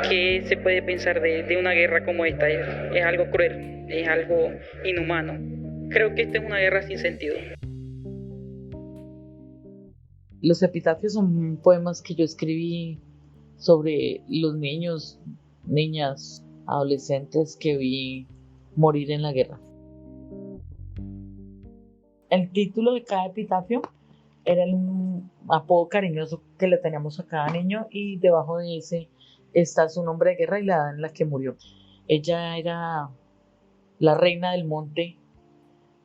¿Qué se puede pensar de una guerra como esta? Es algo cruel, es algo inhumano. Creo que esta es una guerra sin sentido. Los epitafios son poemas que yo escribí sobre los niños, niñas, adolescentes que vi morir en la guerra. El título de cada epitafio era un apodo cariñoso que le teníamos a cada niño y debajo de ese está su nombre de guerra y la edad en la que murió. Ella era la reina del monte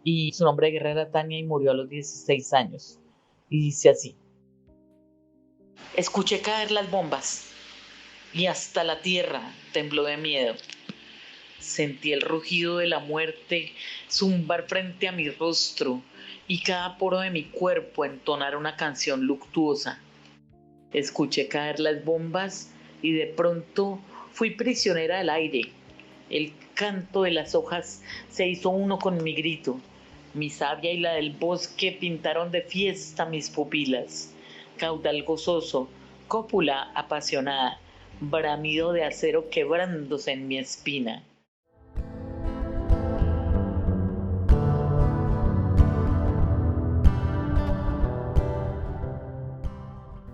y su nombre de guerra era Tania y murió a los 16 años. Y dice así: escuché caer las bombas y hasta la tierra tembló de miedo. Sentí el rugido de la muerte zumbar frente a mi rostro y cada poro de mi cuerpo entonar una canción luctuosa. Escuché caer las bombas y de pronto fui prisionera del aire. El canto de las hojas se hizo uno con mi grito. Mi savia y la del bosque pintaron de fiesta mis pupilas. Caudal gozoso, cópula apasionada, bramido de acero quebrándose en mi espina.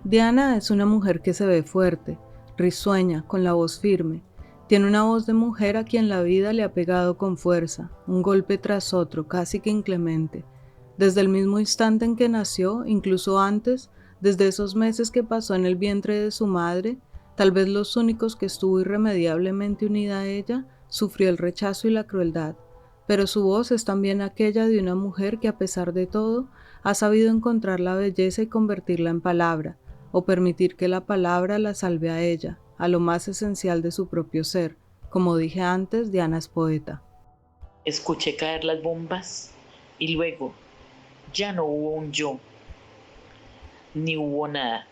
Diana es una mujer que se ve fuerte, risueña, con la voz firme. Tiene una voz de mujer a quien la vida le ha pegado con fuerza, un golpe tras otro, casi que inclemente. Desde el mismo instante en que nació, incluso antes, desde esos meses que pasó en el vientre de su madre, tal vez los únicos que estuvo irremediablemente unida a ella, sufrió el rechazo y la crueldad. Pero su voz es también aquella de una mujer que, a pesar de todo, ha sabido encontrar la belleza y convertirla en palabra, o permitir que la palabra la salve a ella, a lo más esencial de su propio ser. Como dije antes, Diana es poeta. Escuché caer las bombas y luego ya no hubo un yo, ni hubo nada.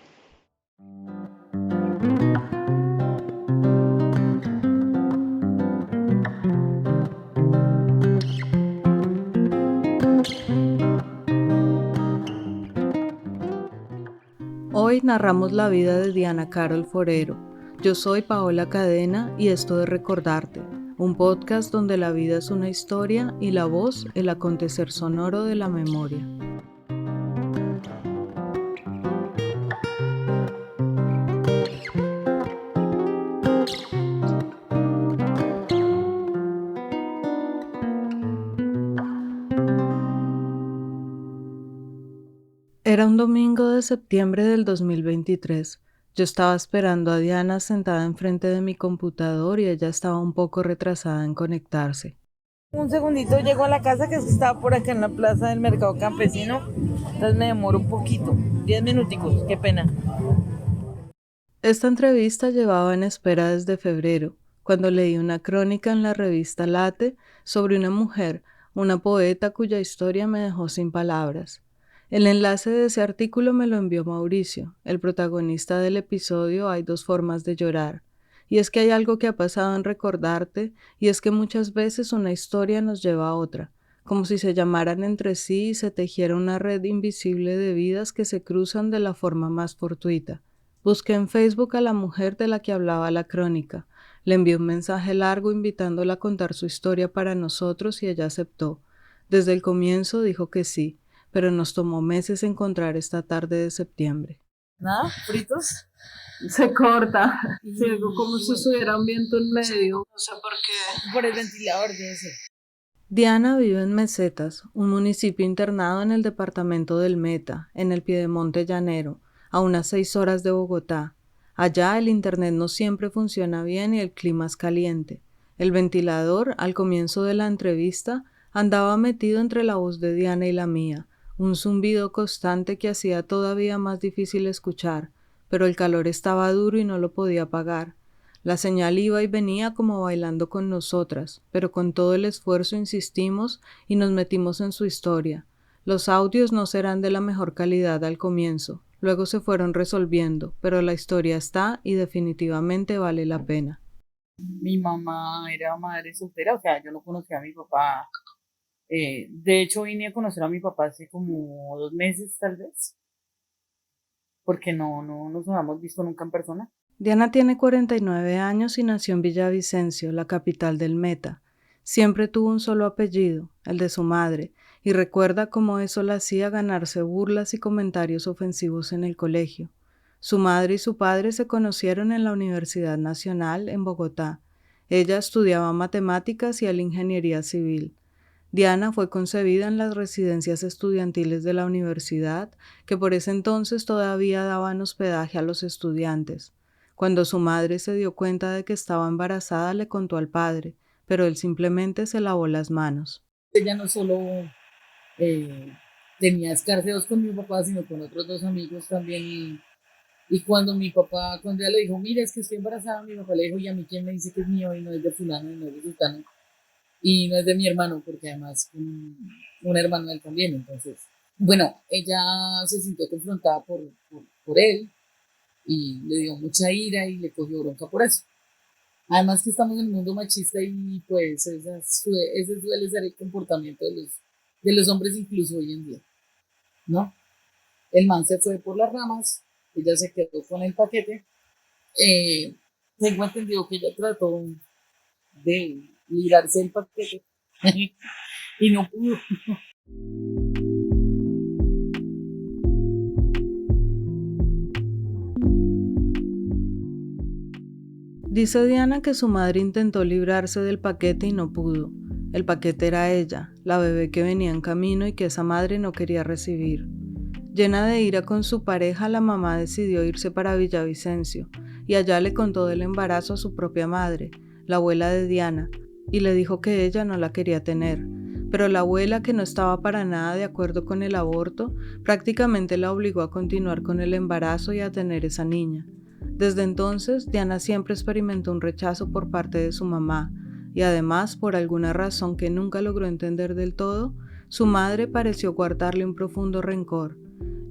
Hoy narramos la vida de Diana Carol Forero. Yo soy Paola Cadena y esto es Recordarte, un podcast donde la vida es una historia y la voz el acontecer sonoro de la memoria. Era un domingo de septiembre del 2023. Yo estaba esperando a Diana sentada enfrente de mi computador y ella estaba un poco retrasada en conectarse. Un segundito, llego a la casa que estaba por acá en la plaza del mercado campesino, entonces me demoro un poquito, 10 minuticos, qué pena. Esta entrevista llevaba en espera desde febrero, cuando leí una crónica en la revista Late sobre una mujer, una poeta cuya historia me dejó sin palabras. El enlace de ese artículo me lo envió Mauricio, el protagonista del episodio Hay dos formas de llorar. Y es que hay algo que ha pasado en Recordarte, y es que muchas veces una historia nos lleva a otra, como si se llamaran entre sí y se tejiera una red invisible de vidas que se cruzan de la forma más fortuita. Busqué en Facebook a la mujer de la que hablaba la crónica. Le envié un mensaje largo invitándola a contar su historia para nosotros y ella aceptó. Desde el comienzo dijo que sí, pero nos tomó meses encontrar esta tarde de septiembre. ¿Nada? ¿Fritos? Se corta, como si estuviera un viento en medio. No sé por qué. Por el ventilador, yo sé. Diana vive en Mesetas, un municipio internado en el departamento del Meta, en el Piedemonte Llanero, a unas 6 horas de Bogotá. Allá el internet no siempre funciona bien y el clima es caliente. El ventilador, al comienzo de la entrevista, andaba metido entre la voz de Diana y la mía, un zumbido constante que hacía todavía más difícil escuchar, pero el calor estaba duro y no lo podía apagar. La señal iba y venía como bailando con nosotras, pero con todo el esfuerzo insistimos y nos metimos en su historia. Los audios no serán de la mejor calidad al comienzo, luego se fueron resolviendo, pero la historia está y definitivamente vale la pena. Mi mamá era madre soltera, o sea, yo no conocía a mi papá. De hecho, vine a conocer a mi papá hace como 2 meses, tal vez. porque no nos habíamos visto nunca en persona. Diana tiene 49 años y nació en Villavicencio, la capital del Meta. Siempre tuvo un solo apellido, el de su madre, y recuerda cómo eso la hacía ganarse burlas y comentarios ofensivos en el colegio. Su madre y su padre se conocieron en la Universidad Nacional en Bogotá. Ella estudiaba matemáticas y él ingeniería civil. Diana fue concebida en las residencias estudiantiles de la universidad, que por ese entonces todavía daban hospedaje a los estudiantes. Cuando su madre se dio cuenta de que estaba embarazada, le contó al padre, pero él simplemente se lavó las manos. Ella no solo tenía escarceos con mi papá, sino con otros dos amigos también. Y cuando cuando ella le dijo, mira, es que estoy embarazada, mi papá le dijo, ¿y a mí quién me dice que es mío y no es de fulano y no es de sultano? Y no es de mi hermano, porque además un hermano de él también. Entonces, bueno, ella se sintió confrontada por él y le dio mucha ira y le cogió bronca por eso. Además que estamos en un mundo machista y pues ese suele ser el comportamiento de los hombres incluso hoy en día, ¿no? El man se fue por las ramas, ella se quedó con el paquete. Tengo entendido que ella trató de librarse del paquete y no pudo. Dice Diana que su madre intentó librarse del paquete y no pudo. El paquete era ella, la bebé que venía en camino y que esa madre no quería recibir. Llena de ira con su pareja, la mamá decidió irse para Villavicencio y allá le contó del embarazo a su propia madre, la abuela de Diana, y le dijo que ella no la quería tener. Pero la abuela, que no estaba para nada de acuerdo con el aborto, prácticamente la obligó a continuar con el embarazo y a tener esa niña. Desde entonces, Diana siempre experimentó un rechazo por parte de su mamá, y además, por alguna razón que nunca logró entender del todo, su madre pareció guardarle un profundo rencor.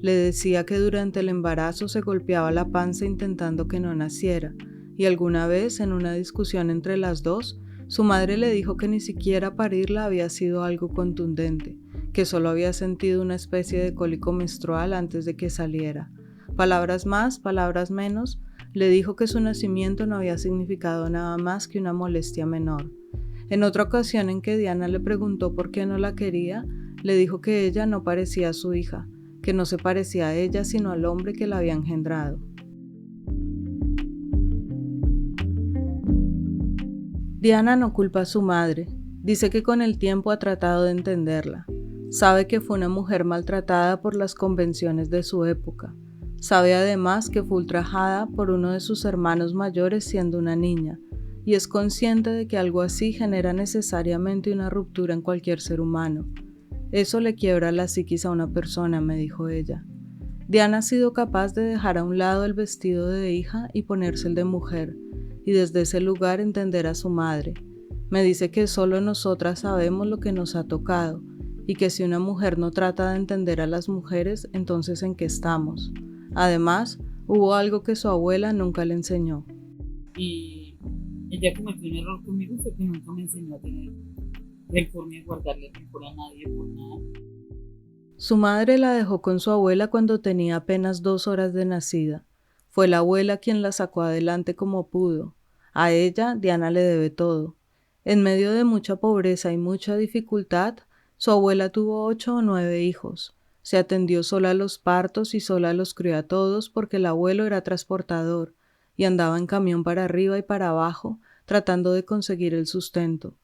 Le decía que durante el embarazo se golpeaba la panza intentando que no naciera, y alguna vez, en una discusión entre las dos, su madre le dijo que ni siquiera parirla había sido algo contundente, que solo había sentido una especie de cólico menstrual antes de que saliera. Palabras más, palabras menos, le dijo que su nacimiento no había significado nada más que una molestia menor. En otra ocasión en que Diana le preguntó por qué no la quería, le dijo que ella no parecía a su hija, que no se parecía a ella sino al hombre que la había engendrado. Diana no culpa a su madre, dice que con el tiempo ha tratado de entenderla. Sabe que fue una mujer maltratada por las convenciones de su época. Sabe además que fue ultrajada por uno de sus hermanos mayores siendo una niña, y es consciente de que algo así genera necesariamente una ruptura en cualquier ser humano. Eso le quiebra la psiquis a una persona, me dijo ella. Diana ha sido capaz de dejar a un lado el vestido de hija y ponerse el de mujer, y desde ese lugar entender a su madre. Me dice que solo nosotras sabemos lo que nos ha tocado, y que si una mujer no trata de entender a las mujeres, entonces ¿en qué estamos? Además, hubo algo que su abuela nunca le enseñó. Y ella cometió un error conmigo, fue que nunca me enseñó a tener rencor ni a guardarle rencor a nadie por nada. Su madre la dejó con su abuela cuando tenía apenas 2 horas de nacida. Fue la abuela quien la sacó adelante como pudo. A ella, Diana le debe todo. En medio de mucha pobreza y mucha dificultad, su abuela tuvo 8 o 9 hijos. Se atendió sola a los partos y sola los crió a todos porque el abuelo era transportador y andaba en camión para arriba y para abajo tratando de conseguir el sustento.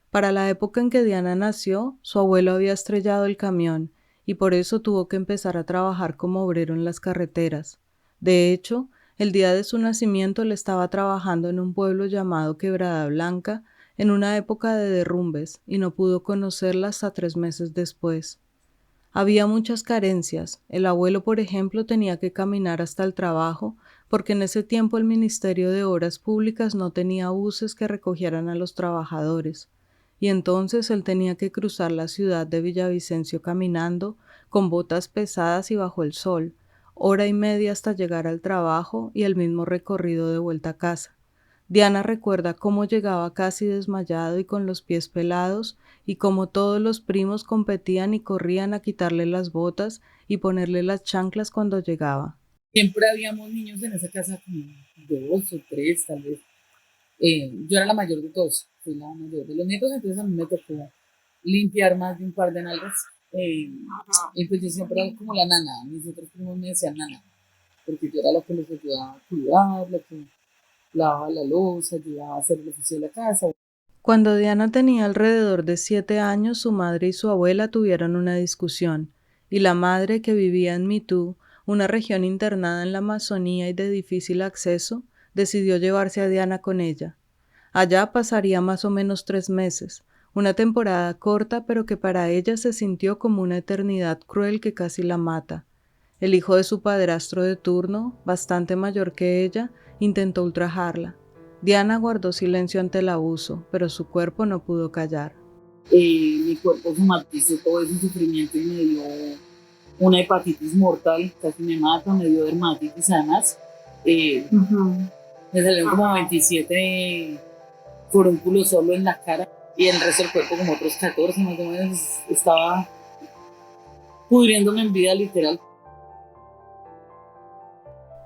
Para la época en que Diana nació, su abuelo había estrellado el camión y por eso tuvo que empezar a trabajar como obrero en las carreteras. De hecho, el día de su nacimiento él estaba trabajando en un pueblo llamado Quebrada Blanca en una época de derrumbes y no pudo conocerla hasta 3 meses después. Había muchas carencias. El abuelo, por ejemplo, tenía que caminar hasta el trabajo porque en ese tiempo el Ministerio de Obras Públicas no tenía buses que recogieran a los trabajadores. Y entonces él tenía que cruzar la ciudad de Villavicencio caminando, con botas pesadas y bajo el sol, 1 hora y media hasta llegar al trabajo y el mismo recorrido de vuelta a casa. Diana recuerda cómo llegaba casi desmayado y con los pies pelados, y cómo todos los primos competían y corrían a quitarle las botas y ponerle las chanclas cuando llegaba. Siempre habíamos niños en esa casa, como 2 o 3 tal vez. Yo era la mayor de todos, fui la mayor de los nietos, entonces a mí me tocó limpiar más de un par de nalgas. Y pues yo siempre era como la nana, mis otros primos me decían nana, porque yo era la que les ayudaba a cuidar, la que lavaba la loza, ayudaba a hacer el oficio de la casa. Cuando Diana tenía alrededor de 7 años, su madre y su abuela tuvieron una discusión, y la madre, que vivía en Mitú, una región internada en la Amazonía y de difícil acceso, decidió llevarse a Diana con ella. Allá pasaría más o menos 3 meses, una temporada corta pero que para ella se sintió como una eternidad cruel que casi la mata. El hijo de su padrastro de turno, bastante mayor que ella, intentó ultrajarla. Diana guardó silencio ante el abuso, pero su cuerpo no pudo callar. Mi cuerpo somatizó todo ese sufrimiento y me dio una hepatitis mortal, casi me mata, me dio dermatitis además. Me salieron como 27 forúnculos solo en la cara y el resto del cuerpo como otros 14 más o menos. Estaba pudriéndome en vida literal.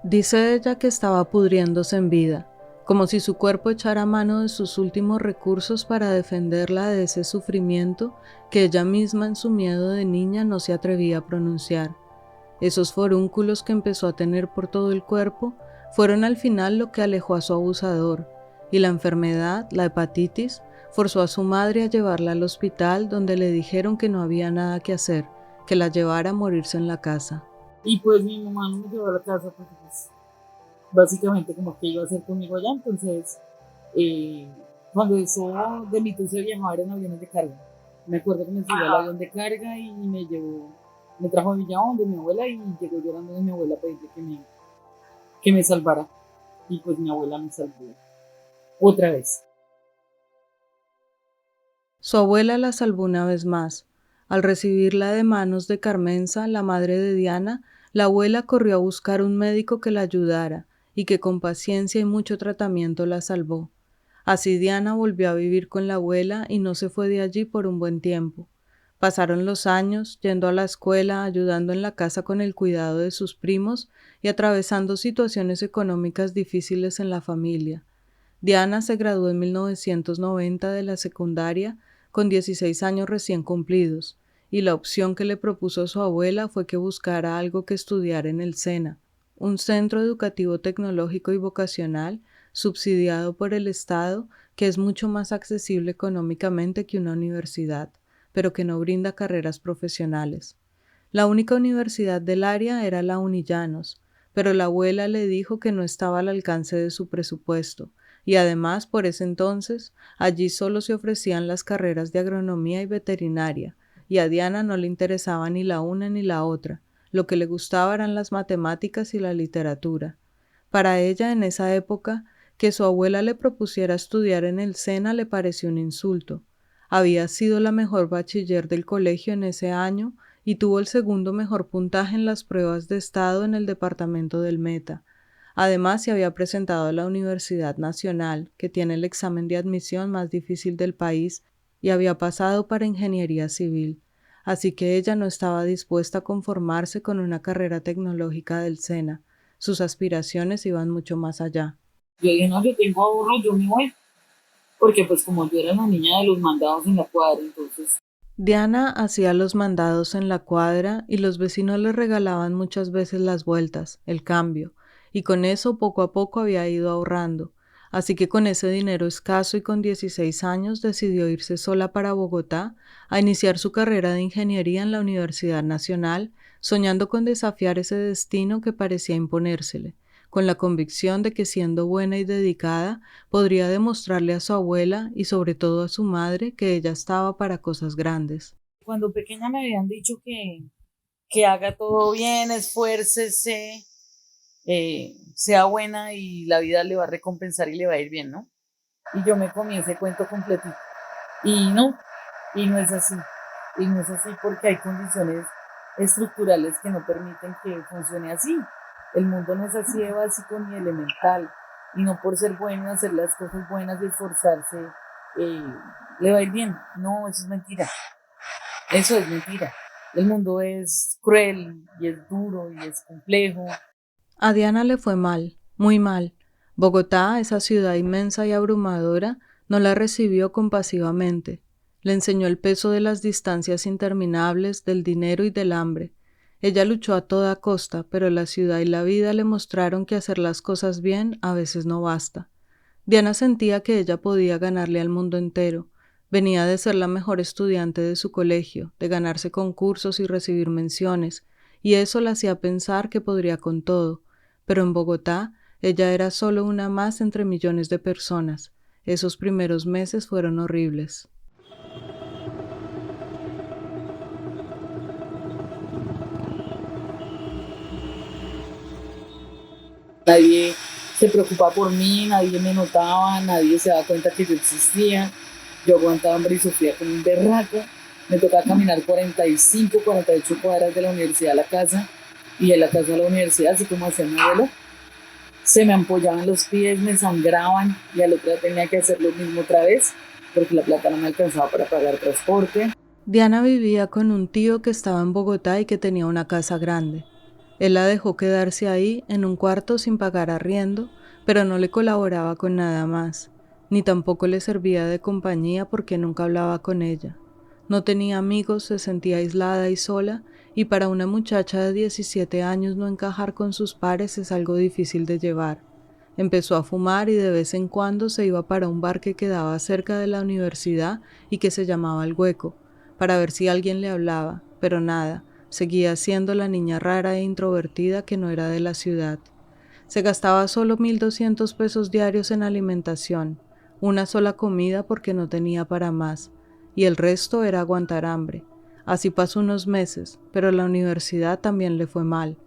Dice ella que estaba pudriéndose en vida, como si su cuerpo echara mano de sus últimos recursos para defenderla de ese sufrimiento que ella misma en su miedo de niña no se atrevía a pronunciar. Esos forúnculos que empezó a tener por todo el cuerpo fueron al final lo que alejó a su abusador, y la enfermedad, la hepatitis, forzó a su madre a llevarla al hospital, donde le dijeron que no había nada que hacer, que la llevara a morirse en la casa. Y pues mi mamá no me llevó a la casa porque pues, básicamente como que iba a hacer conmigo allá. Entonces cuando eso de mi se viajaba en aviones de carga. Me acuerdo que me subió al avión de carga y me llevó, me trajo a Villabón de mi abuela y llegó llorando de mi abuela a pedirle que me salvara. Y pues mi abuela me salvó otra vez. Su abuela la salvó una vez más. Al recibirla de manos de Carmenza, la madre de Diana, la abuela corrió a buscar un médico que la ayudara y que con paciencia y mucho tratamiento la salvó. Así Diana volvió a vivir con la abuela y no se fue de allí por un buen tiempo. Pasaron los años, yendo a la escuela, ayudando en la casa con el cuidado de sus primos y atravesando situaciones económicas difíciles en la familia. Diana se graduó en 1990 de la secundaria con 16 años recién cumplidos, y la opción que le propuso su abuela fue que buscara algo que estudiar en el SENA, un centro educativo tecnológico y vocacional subsidiado por el Estado que es mucho más accesible económicamente que una universidad, pero que no brinda carreras profesionales. La única universidad del área era la Unillanos, pero la abuela le dijo que no estaba al alcance de su presupuesto, y además por ese entonces allí solo se ofrecían las carreras de agronomía y veterinaria, y a Diana no le interesaba ni la una ni la otra, lo que le gustaba eran las matemáticas y la literatura. Para ella en esa época, que su abuela le propusiera estudiar en el SENA le pareció un insulto. Había sido la mejor bachiller del colegio en ese año y tuvo el segundo mejor puntaje en las pruebas de estado en el departamento del Meta. Además, se había presentado a la Universidad Nacional, que tiene el examen de admisión más difícil del país, y había pasado para ingeniería civil. Así que ella no estaba dispuesta a conformarse con una carrera tecnológica del SENA. Sus aspiraciones iban mucho más allá. Yo dije, no, yo tengo ahorro, yo me voy. Porque pues como yo era la niña de los mandados en la cuadra, entonces Diana hacía los mandados en la cuadra y los vecinos le regalaban muchas veces las vueltas, el cambio, y con eso poco a poco había ido ahorrando. Así que con ese dinero escaso y con 16 años decidió irse sola para Bogotá a iniciar su carrera de ingeniería en la Universidad Nacional, soñando con desafiar ese destino que parecía imponérsele, con la convicción de que siendo buena y dedicada podría demostrarle a su abuela y sobre todo a su madre que ella estaba para cosas grandes. cuando pequeña me habían dicho que haga todo bien, esfuércese, sea buena y la vida le va a recompensar y le va a ir bien, ¿no? Y yo me comí ese cuento completito. Y no, y no es así. Y no es así porque hay condiciones estructurales que no permiten que funcione así. El mundo no es así de básico ni elemental. Y no por ser bueno y hacer las cosas buenas y esforzarse, eh, le va a ir bien. No, eso es mentira. Eso es mentira. El mundo es cruel y es duro y es complejo. A Diana le fue mal, muy mal. Bogotá, esa ciudad inmensa y abrumadora, no la recibió compasivamente. Le enseñó el peso de las distancias interminables, del dinero y del hambre. Ella luchó a toda costa, pero la ciudad y la vida le mostraron que hacer las cosas bien a veces no basta. Diana sentía que ella podía ganarle al mundo entero. Venía de ser la mejor estudiante de su colegio, de ganarse concursos y recibir menciones, y eso la hacía pensar que podría con todo. Pero en Bogotá, ella era solo una más entre millones de personas. Esos primeros meses fueron horribles. Nadie se preocupaba por mí, nadie me notaba, nadie se daba cuenta que yo existía. Yo aguantaba hambre y sufría como un berraco. Me tocaba caminar 45, 48 cuadras de la universidad a la casa y de la casa a la universidad, así como hacía mi abuela. Se me ampollaban los pies, me sangraban y al otro día tenía que hacer lo mismo otra vez porque la plata no me alcanzaba para pagar transporte. Diana vivía con un tío que estaba en Bogotá y que tenía una casa grande. Él la dejó quedarse ahí en un cuarto sin pagar arriendo, pero no le colaboraba con nada más, ni tampoco le servía de compañía porque nunca hablaba con ella. No tenía amigos, se sentía aislada y sola, y para una muchacha de 17 años no encajar con sus pares es algo difícil de llevar. Empezó a fumar y de vez en cuando se iba para un bar que quedaba cerca de la universidad y que se llamaba El Hueco, para ver si alguien le hablaba, pero nada. Seguía siendo la niña rara e introvertida que no era de la ciudad. Se gastaba solo 1.200 pesos diarios en alimentación, una sola comida porque no tenía para más, y el resto era aguantar hambre. Así pasó unos meses, pero la universidad también le fue mal.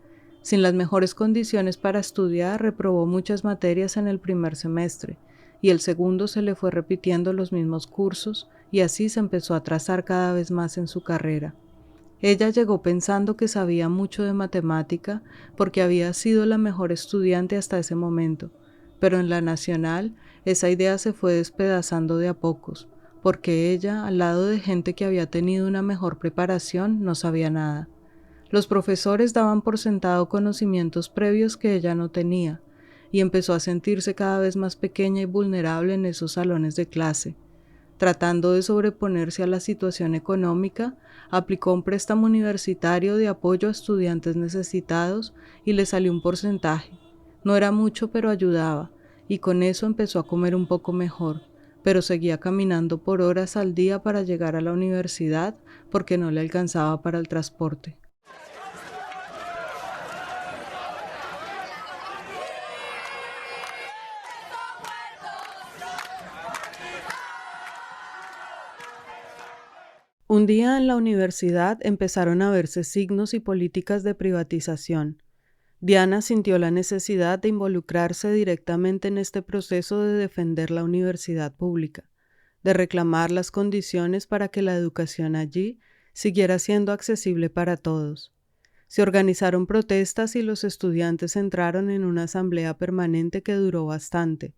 Sin las mejores condiciones para estudiar, reprobó muchas materias en el primer semestre, y el segundo se le fue repitiendo los mismos cursos, y así se empezó a atrasar cada vez más en su carrera. Ella llegó pensando que sabía mucho de matemática porque había sido la mejor estudiante hasta ese momento, pero en la nacional esa idea se fue despedazando de a pocos, porque ella, al lado de gente que había tenido una mejor preparación, no sabía nada. Los profesores daban por sentado conocimientos previos que ella no tenía, y empezó a sentirse cada vez más pequeña y vulnerable en esos salones de clase. Tratando de sobreponerse a la situación económica, aplicó un préstamo universitario de apoyo a estudiantes necesitados y le salió un porcentaje. No era mucho, pero ayudaba, y con eso empezó a comer un poco mejor, pero seguía caminando por horas al día para llegar a la universidad porque no le alcanzaba para el transporte. Un día en la universidad empezaron a verse signos y políticas de privatización. Diana sintió la necesidad de involucrarse directamente en este proceso de defender la universidad pública, de reclamar las condiciones para que la educación allí siguiera siendo accesible para todos. Se organizaron protestas y los estudiantes entraron en una asamblea permanente que duró bastante.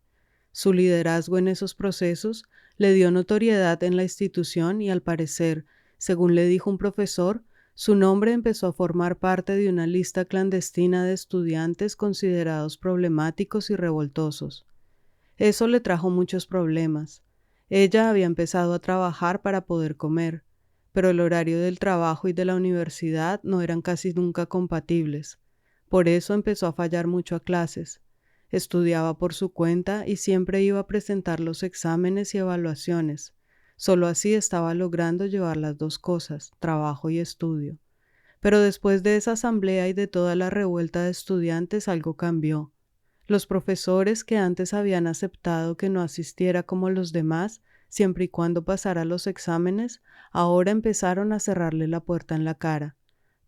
Su liderazgo en esos procesos le dio notoriedad en la institución y al parecer, según le dijo un profesor, su nombre empezó a formar parte de una lista clandestina de estudiantes considerados problemáticos y revoltosos. Eso le trajo muchos problemas. Ella había empezado a trabajar para poder comer, pero el horario del trabajo y de la universidad no eran casi nunca compatibles. Por eso empezó a fallar mucho a clases. Estudiaba por su cuenta y siempre iba a presentar los exámenes y evaluaciones. Solo así estaba logrando llevar las dos cosas, trabajo y estudio. Pero después de esa asamblea y de toda la revuelta de estudiantes algo cambió. Los profesores que antes habían aceptado que no asistiera como los demás, siempre y cuando pasara los exámenes, ahora empezaron a cerrarle la puerta en la cara.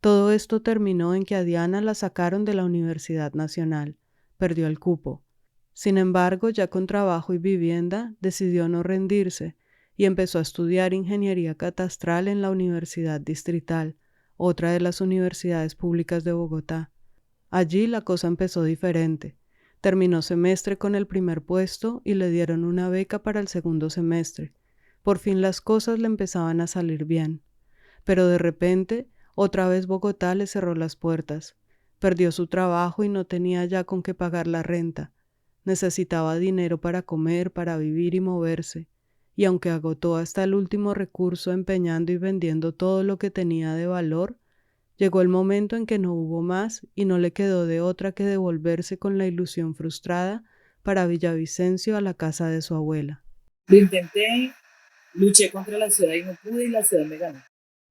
Todo esto terminó en que a Diana la sacaron de la Universidad Nacional. Perdió el cupo. Sin embargo, ya con trabajo y vivienda, decidió no rendirse y empezó a estudiar ingeniería catastral en la Universidad Distrital, otra de las universidades públicas de Bogotá. Allí la cosa empezó diferente. Terminó semestre con el primer puesto y le dieron una beca para el segundo semestre. Por fin las cosas le empezaban a salir bien. Pero de repente, otra vez Bogotá le cerró las puertas. Perdió su trabajo y no tenía ya con qué pagar la renta. Necesitaba dinero para comer, para vivir y moverse, y aunque agotó hasta el último recurso empeñando y vendiendo todo lo que tenía de valor, llegó el momento en que no hubo más y no le quedó de otra que devolverse con la ilusión frustrada para Villavicencio a la casa de su abuela. Lo intenté, luché contra la ciudad y no pude y la ciudad me ganó.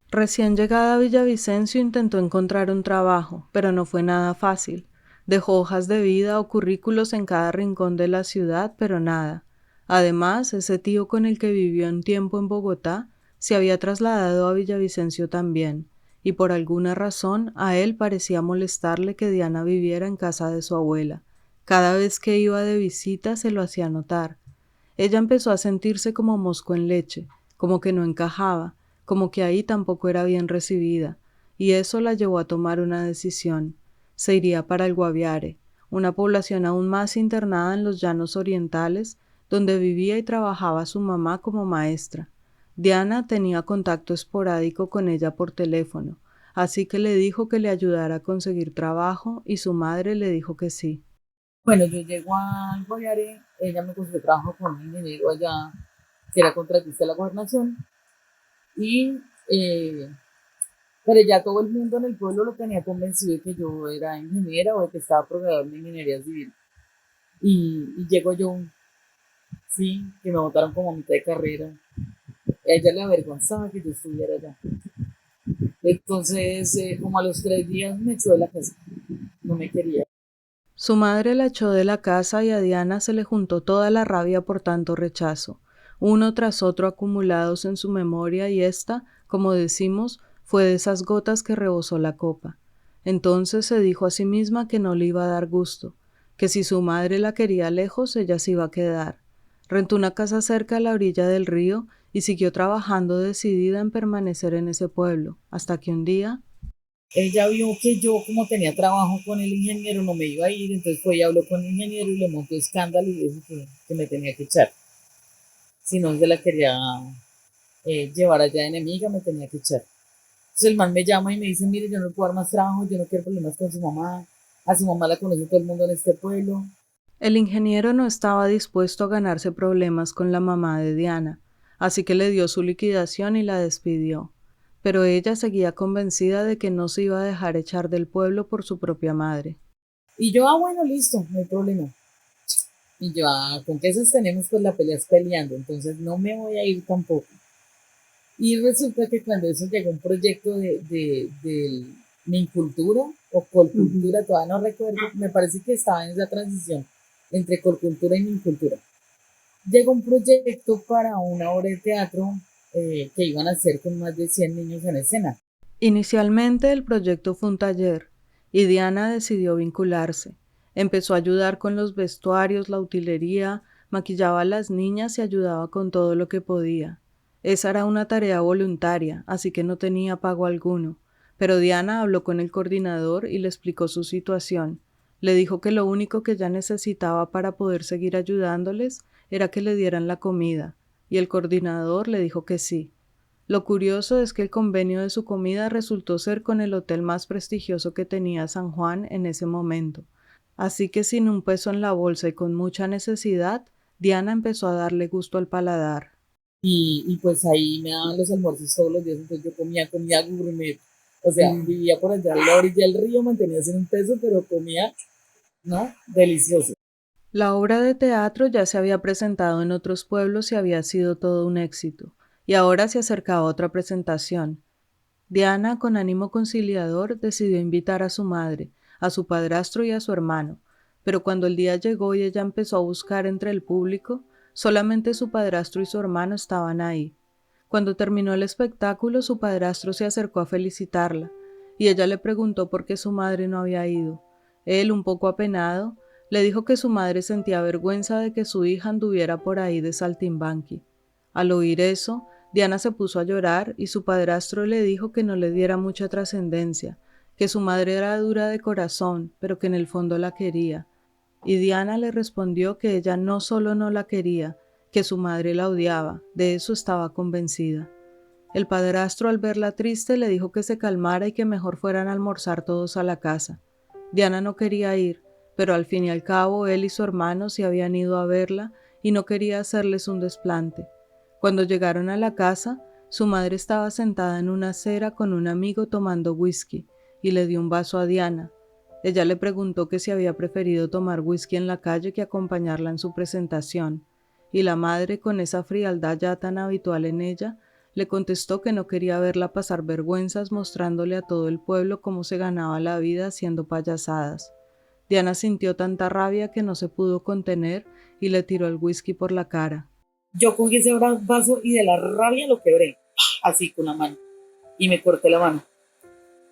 Recién llegada a Villavicencio intentó encontrar un trabajo, pero no fue nada fácil. Dejó hojas de vida o currículos en cada rincón de la ciudad, pero nada. Además, ese tío con el que vivió un tiempo en Bogotá se había trasladado a Villavicencio también, y por alguna razón a él parecía molestarle que Diana viviera en casa de su abuela. Cada vez que iba de visita se lo hacía notar. Ella empezó a sentirse como mosco en leche, como que no encajaba, como que ahí tampoco era bien recibida, y eso la llevó a tomar una decisión. Se iría para el Guaviare, una población aún más internada en los llanos orientales, donde vivía y trabajaba su mamá como maestra. Diana tenía contacto esporádico con ella por teléfono, así que le dijo que le ayudara a conseguir trabajo y su madre le dijo que sí. Bueno, yo llego al Guaviare, ella me consiguió trabajo con un ingeniero allá que era contratista de la gobernación y pero ya todo el mundo en el pueblo lo tenía convencido de que yo era ingeniera o de que estaba programador de ingeniería civil. Y llego yo, sí, que me votaron como a mitad de carrera. A ella le avergonzaba que yo estuviera allá. Entonces, como a los 3 días me echó de la casa. No me quería. Su madre la echó de la casa y a Diana se le juntó toda la rabia por tanto rechazo, uno tras otro acumulados en su memoria y esta, como decimos, fue de esas gotas que rebosó la copa. Entonces se dijo a sí misma que no le iba a dar gusto, que si su madre la quería lejos, ella se iba a quedar. Rentó una casa cerca a la orilla del río y siguió trabajando decidida en permanecer en ese pueblo, hasta que un día Ella vio que yo, como tenía trabajo con el ingeniero, no me iba a ir, entonces fue y habló con el ingeniero y le montó escándalo y dijo que me tenía que echar. Si no se la quería llevar allá de enemiga, me tenía que echar. Entonces el man me llama y me dice, mire, yo no puedo dar más trabajo, yo no quiero problemas con su mamá, a su mamá la conoce todo el mundo en este pueblo. el ingeniero no estaba dispuesto a ganarse problemas con la mamá de Diana, así que le dio su liquidación y la despidió. Pero ella seguía convencida de que no se iba a dejar echar del pueblo por su propia madre. Y yo, bueno, listo, no hay problema. Y yo, ¿con qué sostenemos? Pues la pelea es peleando, entonces no me voy a ir tampoco. Y resulta que cuando eso llegó un proyecto de mincultura o colcultura, todavía no recuerdo, me parece que estaba en esa transición entre colcultura y mincultura. Llegó un proyecto para una obra de teatro que iban a hacer con más de 100 niños en escena. Inicialmente el proyecto fue un taller y Diana decidió vincularse. Empezó a ayudar con los vestuarios, la utilería, maquillaba a las niñas y ayudaba con todo lo que podía. Esa era una tarea voluntaria, así que no tenía pago alguno, pero Diana habló con el coordinador y le explicó su situación. Le dijo que lo único que ella necesitaba para poder seguir ayudándoles era que le dieran la comida, y el coordinador le dijo que sí. Lo curioso es que el convenio de su comida resultó ser con el hotel más prestigioso que tenía San Juan en ese momento. Así que sin un peso en la bolsa y con mucha necesidad, Diana empezó a darle gusto al paladar. Y pues ahí me daban los almuerzos todos los días, entonces yo comía comida gourmet. O sea, vivía por allá a la orilla del río, mantenía sin un peso, pero comía, ¿no? Delicioso. La obra de teatro ya se había presentado en otros pueblos y había sido todo un éxito, y ahora se acercaba otra presentación. Diana, con ánimo conciliador, decidió invitar a su madre, a su padrastro y a su hermano, pero cuando el día llegó y ella empezó a buscar entre el público, solamente su padrastro y su hermano estaban ahí. Cuando terminó el espectáculo, su padrastro se acercó a felicitarla, y ella le preguntó por qué su madre no había ido. Él, un poco apenado, le dijo que su madre sentía vergüenza de que su hija anduviera por ahí de saltimbanqui. Al oír eso, Diana se puso a llorar y su padrastro le dijo que no le diera mucha trascendencia, que su madre era dura de corazón, pero que en el fondo la quería. Y Diana le respondió que ella no solo no la quería, que su madre la odiaba, de eso estaba convencida. El padrastro, al verla triste, le dijo que se calmara y que mejor fueran a almorzar todos a la casa. Diana no quería ir, pero al fin y al cabo él y su hermano se habían ido a verla y no quería hacerles un desplante. Cuando llegaron a la casa, su madre estaba sentada en una acera con un amigo tomando whisky y le dio un vaso a Diana. Ella le preguntó que si había preferido tomar whisky en la calle que acompañarla en su presentación, y la madre, con esa frialdad ya tan habitual en ella, le contestó que no quería verla pasar vergüenzas mostrándole a todo el pueblo cómo se ganaba la vida haciendo payasadas. Diana sintió tanta rabia que no se pudo contener y le tiró el whisky por la cara. Yo cogí ese vaso y de la rabia lo quebré, así con la mano, y me corté la mano.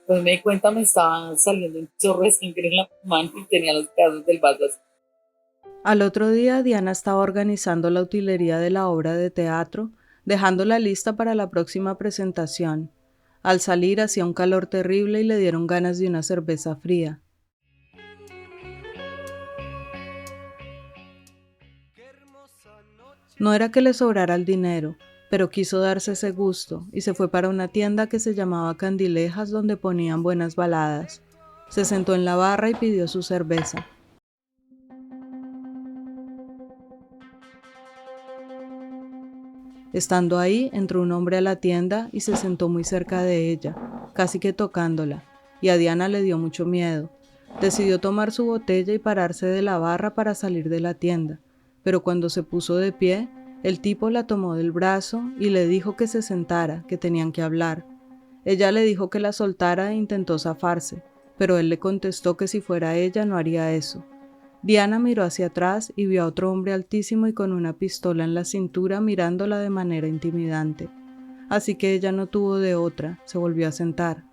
Pues me di cuenta, me estaba saliendo un chorro de sangre en la mano y tenía los pedazos del vaso así. Al otro día, Diana estaba organizando la utilería de la obra de teatro, dejándola lista para la próxima presentación. Al salir hacía un calor terrible y le dieron ganas de una cerveza fría. No era que le sobrara el dinero, pero quiso darse ese gusto y se fue para una tienda que se llamaba Candilejas, donde ponían buenas baladas. Se sentó en la barra y pidió su cerveza. Estando ahí, entró un hombre a la tienda y se sentó muy cerca de ella, casi que tocándola, y a Diana le dio mucho miedo. Decidió tomar su botella y pararse de la barra para salir de la tienda, pero cuando se puso de pie, el tipo la tomó del brazo y le dijo que se sentara, que tenían que hablar. Ella le dijo que la soltara e intentó zafarse, pero él le contestó que si fuera ella no haría eso. Diana miró hacia atrás y vio a otro hombre altísimo y con una pistola en la cintura mirándola de manera intimidante. Así que ella no tuvo de otra, se volvió a sentar.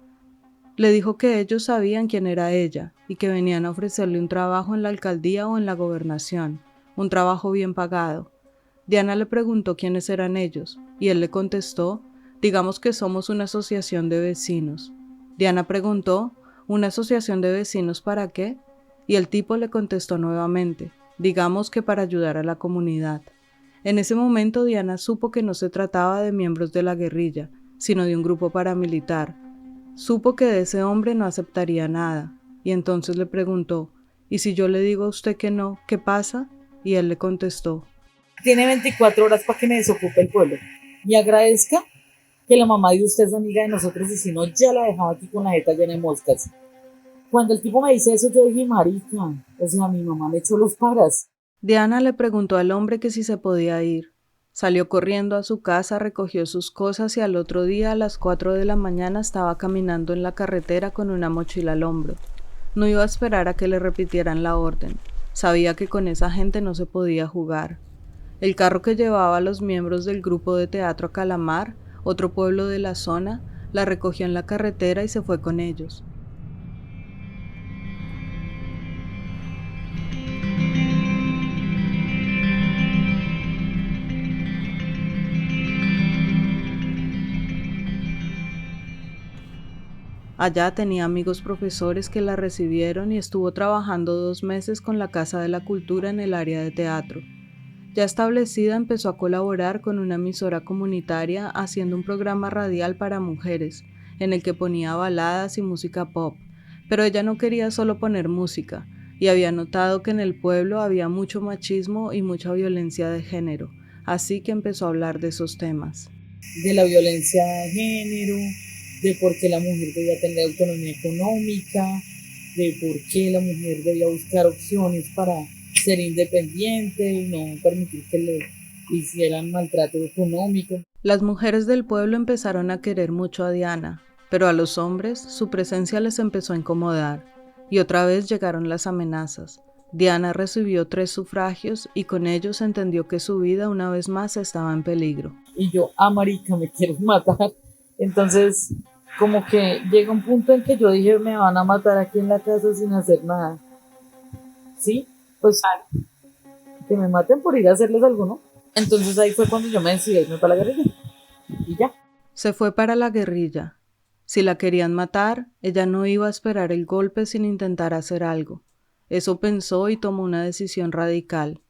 Le dijo que ellos sabían quién era ella y que venían a ofrecerle un trabajo en la alcaldía o en la gobernación, un trabajo bien pagado. Diana le preguntó quiénes eran ellos y él le contestó: digamos que somos una asociación de vecinos. Diana preguntó: ¿una asociación de vecinos para qué? Y el tipo le contestó nuevamente: digamos que para ayudar a la comunidad. En ese momento Diana supo que no se trataba de miembros de la guerrilla, sino de un grupo paramilitar. Supo que de ese hombre no aceptaría nada, y entonces le preguntó: ¿y si yo le digo a usted que no, qué pasa? Y él le contestó: Tiene 24 horas para que me desocupe el pueblo. Y agradezca que la mamá de usted es amiga de nosotros y si no, ya la dejaba aquí con la jeta llena de moscas. Cuando el tipo me dice eso, yo dije, marica, o sea, mi mamá me echó los paras. Diana le preguntó al hombre que si se podía ir. Salió corriendo a su casa, recogió sus cosas y al otro día a las 4 de la mañana estaba caminando en la carretera con una mochila al hombro. No iba a esperar a que le repitieran la orden. Sabía que con esa gente no se podía jugar. El carro que llevaba a los miembros del grupo de teatro a Calamar, otro pueblo de la zona, la recogió en la carretera y se fue con ellos. Allá tenía amigos profesores que la recibieron y estuvo trabajando 2 meses con la Casa de la Cultura en el área de teatro. Ya establecida, empezó a colaborar con una emisora comunitaria haciendo un programa radial para mujeres, en el que ponía baladas y música pop, pero ella no quería solo poner música, y había notado que en el pueblo había mucho machismo y mucha violencia de género, así que empezó a hablar de esos temas. De la violencia de género, de por qué la mujer debía tener autonomía económica, de por qué la mujer debía buscar opciones para ser independiente y no permitir que le hicieran maltrato económico. Las mujeres del pueblo empezaron a querer mucho a Diana, pero a los hombres su presencia les empezó a incomodar, y otra vez llegaron las amenazas. Diana recibió 3 sufragios y con ellos entendió que su vida una vez más estaba en peligro. Y yo, marica, me quiero matar. Entonces, como que llega un punto en que yo dije, me van a matar aquí en la casa sin hacer nada. ¿Sí? Pues que me maten por ir a hacerles algo, ¿no? Entonces ahí fue cuando yo me decidí irme para la guerrilla. Y ya. Se fue para la guerrilla. Si la querían matar, ella no iba a esperar el golpe sin intentar hacer algo. Eso pensó y tomó una decisión radical.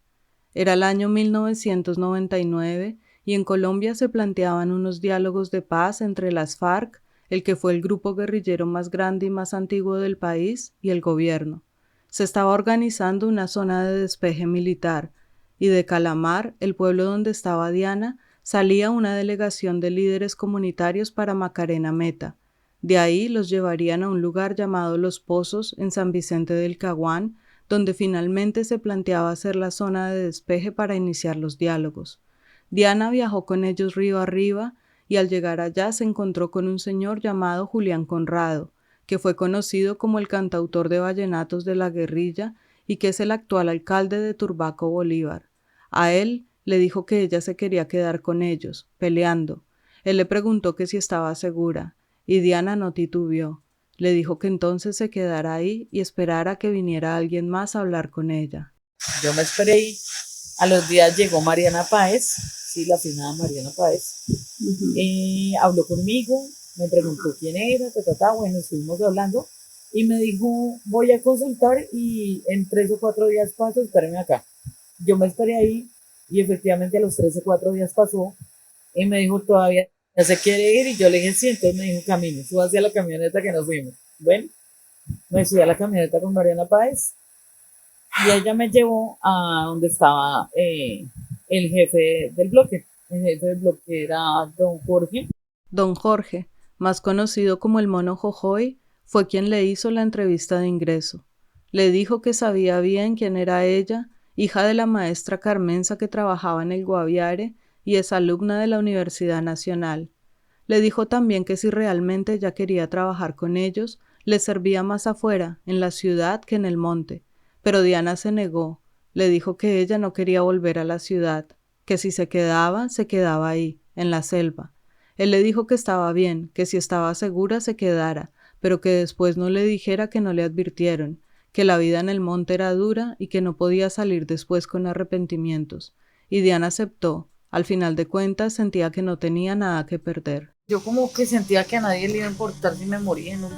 Era el año 1999 y en Colombia se planteaban unos diálogos de paz entre las FARC, el que fue el grupo guerrillero más grande y más antiguo del país, y el gobierno. Se estaba organizando una zona de despeje militar, y de Calamar, el pueblo donde estaba Diana, salía una delegación de líderes comunitarios para Macarena Meta. De ahí los llevarían a un lugar llamado Los Pozos, en San Vicente del Caguán, donde finalmente se planteaba hacer la zona de despeje para iniciar los diálogos. Diana viajó con ellos río arriba y al llegar allá se encontró con un señor llamado Julián Conrado, que fue conocido como el cantautor de vallenatos de la guerrilla y que es el actual alcalde de Turbaco, Bolívar. A él le dijo que ella se quería quedar con ellos, peleando. Él le preguntó que si estaba segura, y Diana no titubeó. Le dijo que entonces se quedara ahí y esperara que viniera alguien más a hablar con ella. Yo me esperé y a los días llegó Mariana Páez, sí, la finada Mariana Páez, habló conmigo, me preguntó quién era, bueno, estuvimos hablando y me dijo, voy a consultar y en 3 o 4 días paso, espérenme acá. Yo me esperé ahí y efectivamente a los 3 o 4 días pasó y me dijo, todavía ya se quiere ir y yo le dije, sí, entonces me dijo, camine, suba hacia la camioneta que nos fuimos. Bueno, me subí a la camioneta con Mariana Páez y ella me llevó a donde estaba el jefe del bloque. El jefe del bloque era don Jorge. Don Jorge, más conocido como el Mono Jojoy, fue quien le hizo la entrevista de ingreso. Le dijo que sabía bien quién era ella, hija de la maestra Carmenza que trabajaba en el Guaviare y es alumna de la Universidad Nacional. Le dijo también que si realmente ella quería trabajar con ellos, le servía más afuera, en la ciudad, que en el monte. Pero Diana se negó. Le dijo que ella no quería volver a la ciudad, que si se quedaba ahí, en la selva. Él le dijo que estaba bien, que si estaba segura se quedara, pero que después no le dijera que no le advirtieron, que la vida en el monte era dura y que no podía salir después con arrepentimientos. Y Diana aceptó. Al final de cuentas sentía que no tenía nada que perder. Yo como que sentía que a nadie le iba a importar si me moría, ¿no?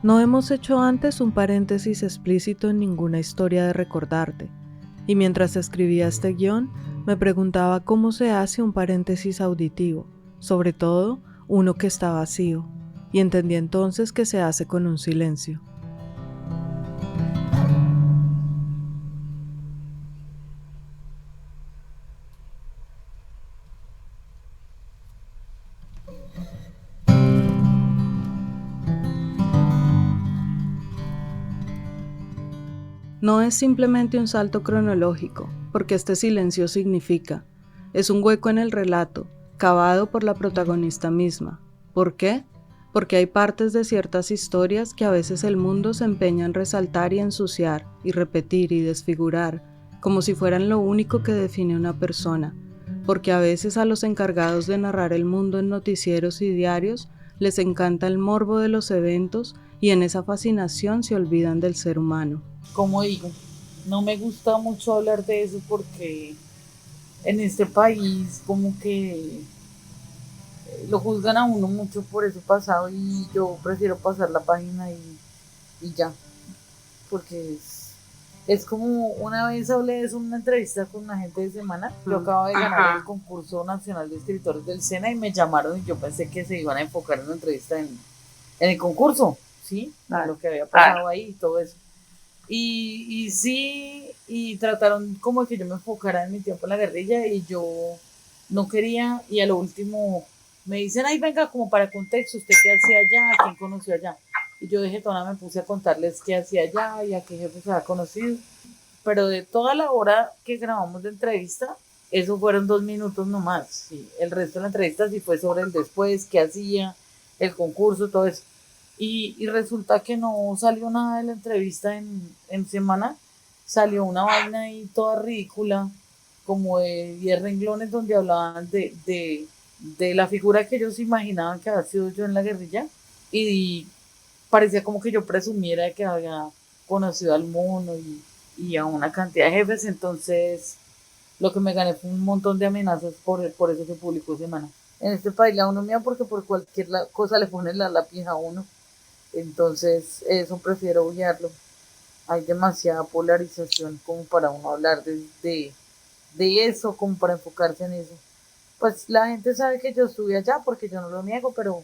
No hemos hecho antes un paréntesis explícito en ninguna historia de recordarte, y mientras escribía este guión, me preguntaba cómo se hace un paréntesis auditivo, sobre todo uno que está vacío, y entendí entonces que se hace con un silencio. No es simplemente un salto cronológico, porque este silencio significa, es un hueco en el relato, cavado por la protagonista misma. ¿Por qué? Porque hay partes de ciertas historias que a veces el mundo se empeña en resaltar y ensuciar, y repetir y desfigurar, como si fueran lo único que define una persona, porque a veces a los encargados de narrar el mundo en noticieros y diarios les encanta el morbo de los eventos y en esa fascinación se olvidan del ser humano. Como digo, no me gusta mucho hablar de eso porque en este país como que lo juzgan a uno mucho por ese pasado y yo prefiero pasar la página y ya, porque es como una vez hablé de eso en una entrevista con una gente de Semana. Yo acabo de ganar el concurso nacional de escritores del SENA y me llamaron y yo pensé que se iban a enfocar en la entrevista en el concurso, ¿sí? Lo que había pasado ahí y todo eso. Y sí, y trataron como que yo me enfocara en mi tiempo en la guerrilla y yo no quería, y a lo último me dicen, ay, venga, como para contexto, ¿usted qué hacía allá? ¿A quién conoció allá? Y yo de jetona me puse a contarles qué hacía allá y a qué jefe se había conocido. Pero de toda la hora que grabamos de entrevista, eso fueron 2 minutos nomás. Sí. El resto de la entrevista sí fue sobre el después, qué hacía, el concurso, todo eso. Y resulta que no salió nada de la entrevista en Semana, salió una vaina ahí toda ridícula, como de 10 renglones donde hablaban de la figura que ellos imaginaban que había sido yo en la guerrilla, y parecía como que yo presumiera de que había conocido al mono y a una cantidad de jefes, entonces lo que me gané fue un montón de amenazas por eso que publicó Semana. En este país la uno mía porque por cualquier cosa le ponen la lápiz a uno. Entonces, eso prefiero obviarlo. Hay demasiada polarización como para uno hablar de eso, como para enfocarse en eso. Pues la gente sabe que yo estuve allá porque yo no lo niego, pero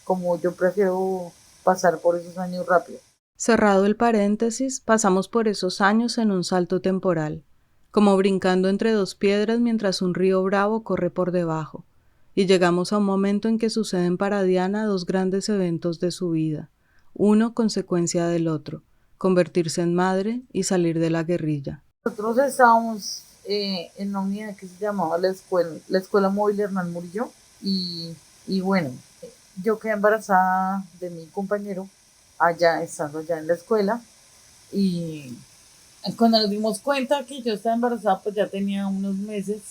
como yo prefiero pasar por esos años rápido. Cerrado el paréntesis, pasamos por esos años en un salto temporal, como brincando entre dos piedras mientras un río bravo corre por debajo, y llegamos a un momento en que suceden para Diana dos grandes eventos de su vida, uno consecuencia del otro, convertirse en madre y salir de la guerrilla. Nosotros estábamos en una unidad que se llamaba la escuela móvil Hernán Murillo, y bueno, yo quedé embarazada de mi compañero allá, estando allá en la escuela, y cuando nos dimos cuenta que yo estaba embarazada, pues ya tenía unos meses.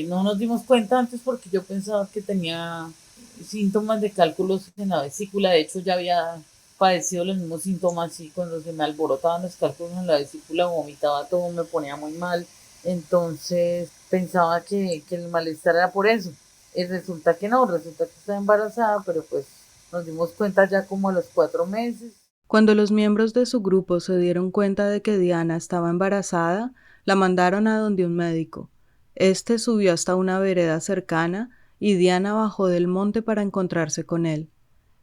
No nos dimos cuenta antes porque yo pensaba que tenía síntomas de cálculos en la vesícula. De hecho, ya había padecido los mismos síntomas y cuando se me alborotaban los cálculos en la vesícula, vomitaba todo, me ponía muy mal. Entonces pensaba que el malestar era por eso. Y resulta que no, resulta que estaba embarazada, pero pues nos dimos cuenta ya como a los 4 meses. Cuando los miembros de su grupo se dieron cuenta de que Diana estaba embarazada, la mandaron a donde un médico. Este subió hasta una vereda cercana y Diana bajó del monte para encontrarse con él.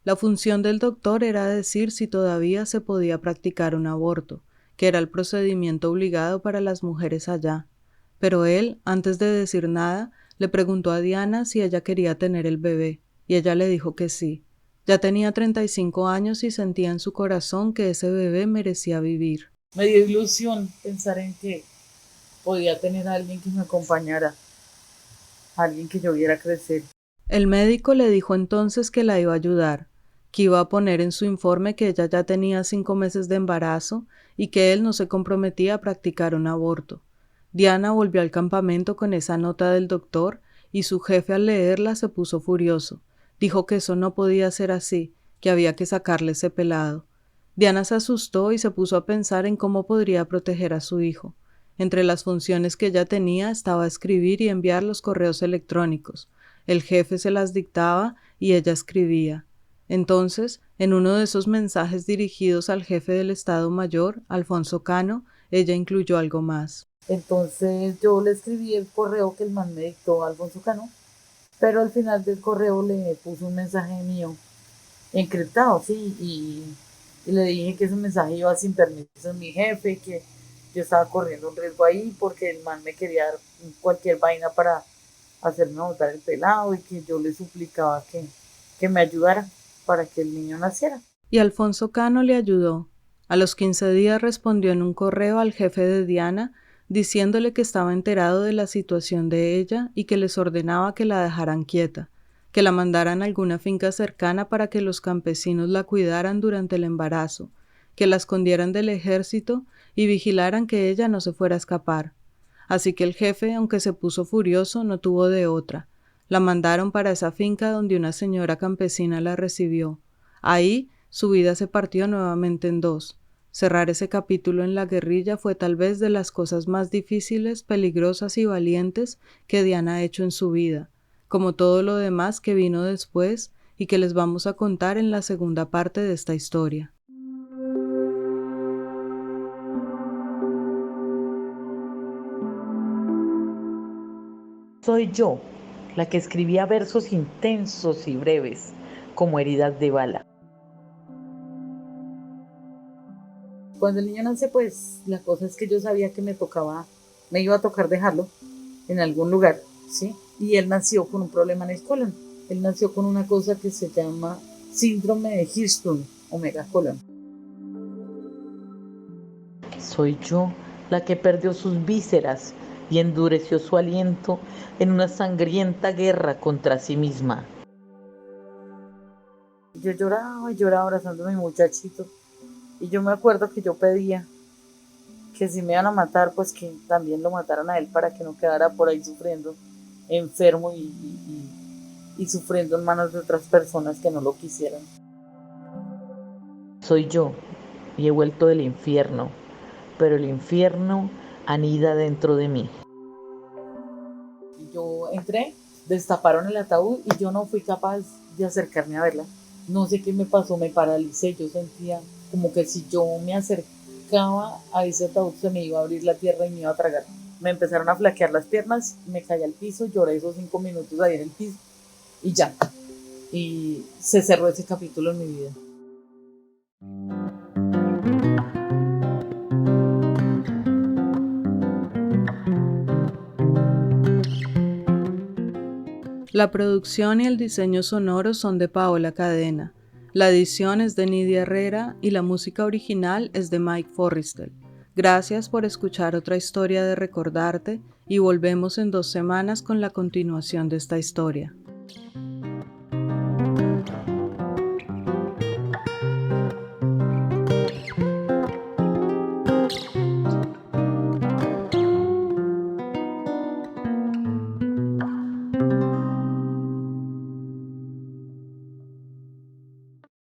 La función del doctor era decir si todavía se podía practicar un aborto, que era el procedimiento obligado para las mujeres allá. Pero él, antes de decir nada, le preguntó a Diana si ella quería tener el bebé, y ella le dijo que sí. Ya tenía 35 años y sentía en su corazón que ese bebé merecía vivir. Me dio ilusión pensar en que podía tener a alguien que me acompañara, a alguien que yo viera crecer. El médico le dijo entonces que la iba a ayudar, que iba a poner en su informe que ella ya tenía 5 meses de embarazo y que él no se comprometía a practicar un aborto. Diana volvió al campamento con esa nota del doctor y su jefe al leerla se puso furioso. Dijo que eso no podía ser así, que había que sacarle ese pelado. Diana se asustó y se puso a pensar en cómo podría proteger a su hijo. Entre las funciones que ella tenía estaba escribir y enviar los correos electrónicos. El jefe se las dictaba y ella escribía. Entonces, en uno de esos mensajes dirigidos al jefe del Estado Mayor, Alfonso Cano, ella incluyó algo más. Entonces yo le escribí el correo que el man me dictó a Alfonso Cano, pero al final del correo le puse un mensaje mío encriptado, sí, y le dije que ese mensaje iba sin permiso de mi jefe, que yo estaba corriendo un riesgo ahí porque el man me quería dar cualquier vaina para hacerme botar el pelado y que yo le suplicaba que me ayudara para que el niño naciera. Y Alfonso Cano le ayudó. A los 15 días respondió en un correo al jefe de Diana diciéndole que estaba enterado de la situación de ella y que les ordenaba que la dejaran quieta, que la mandaran a alguna finca cercana para que los campesinos la cuidaran durante el embarazo, que la escondieran del ejército y vigilaran que ella no se fuera a escapar. Así que el jefe, aunque se puso furioso, no tuvo de otra. La mandaron para esa finca donde una señora campesina la recibió. Ahí su vida se partió nuevamente en dos. Cerrar ese capítulo en la guerrilla fue tal vez de las cosas más difíciles, peligrosas y valientes que Diana ha hecho en su vida, como todo lo demás que vino después y que les vamos a contar en la segunda parte de esta historia. Soy yo, la que escribía versos intensos y breves, como heridas de bala. Cuando el niño nace, pues la cosa es que yo sabía que me iba a tocar dejarlo en algún lugar, ¿sí? Y él nació con un problema en el colon. Él nació con una cosa que se llama síndrome de Hirschsprung, omega colon. Soy yo, la que perdió sus vísceras y endureció su aliento en una sangrienta guerra contra sí misma. Yo lloraba y lloraba abrazando a mi muchachito. Y yo me acuerdo que yo pedía que si me iban a matar, pues que también lo mataran a él para que no quedara por ahí sufriendo, enfermo y sufriendo en manos de otras personas que no lo quisieran. Soy yo y he vuelto del infierno, pero el infierno anida dentro de mí. Yo entré Destaparon el ataúd y yo no fui capaz de acercarme a verla. No sé qué me pasó, me paralicé. Yo sentía como que si yo me acercaba a ese ataúd se me iba a abrir la tierra y me iba a tragar. Me empezaron a flaquear las piernas, me caí al piso, lloré esos 5 minutos ahí en el piso y ya. Y se cerró ese capítulo en mi vida. La producción y el diseño sonoro son de Paola Cadena. La edición es de Nidia Herrera y la música original es de Mike Forrestel. Gracias por escuchar otra historia de Recordarte y volvemos en 2 semanas con la continuación de esta historia.